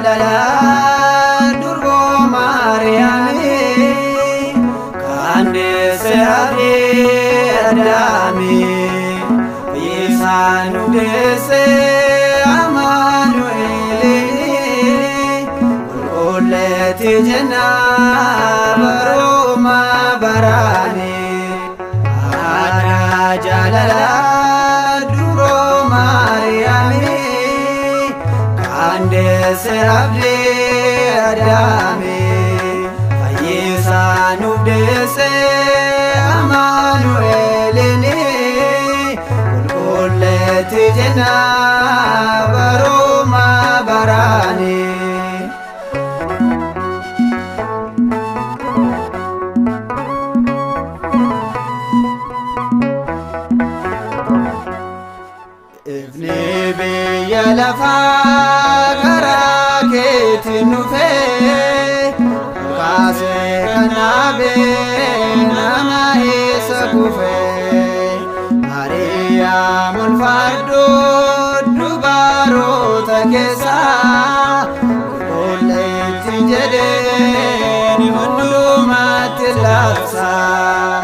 jalala durbo Mariyaami kandese abdi adami Isaan udese Amanueli Ululeti jenna baruma barani Ada jalala durbo Mariyaami kandese abdi adami Isaan udese Amanueli Ululeti jenna baruma barani Ifni biyya lafaa karaa keetiin dhufee kaasee kanaabee nama isa kufee Mariyaam ulfaadhoo dubaroota keessaa qulqulleetti jedhee hundumatti labsaa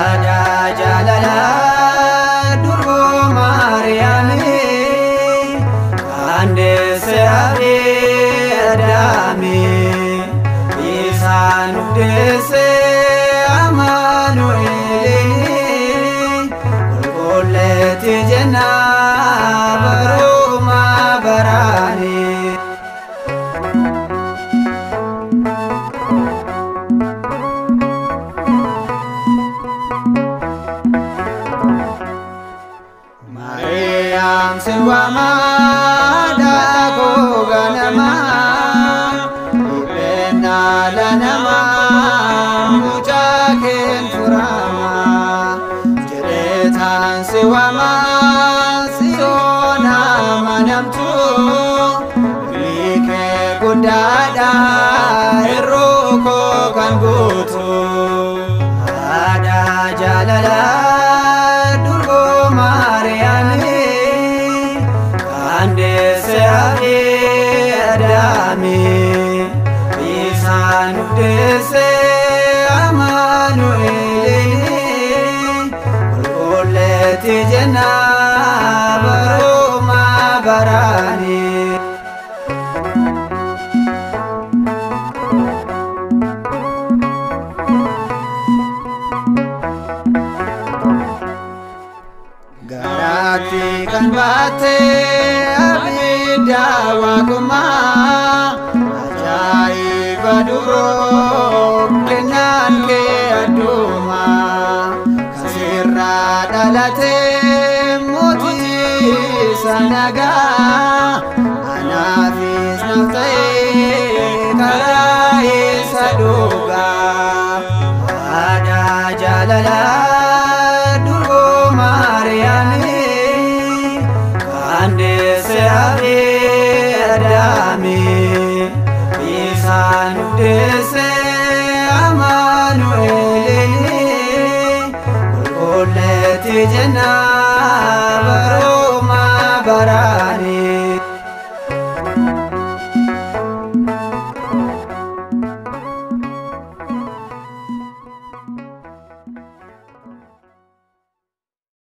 aadaa jaalalaa durbo Mariyaami kandese abdi adami Isaan udese Amanueli Ululeti jenna baruma barani Mariyaam siwama dako ganama ibena lanama mujaken furama jeretan siwama siona manamtu mike gudada eroko kan gutu ada jalala durbo Mariyaami kandese abdi adami Isaan udese Amanueli Ululeti jenna baruma barani Garati kan bate abida wakuma ajaiba duro kenan ke aduma kasirra dalate moti sanaga anafis naftai karai saduga ada jalala durbo Mariyaami kandese abdi adami Isaan udese Amanueli Ululeti jenna baruma barani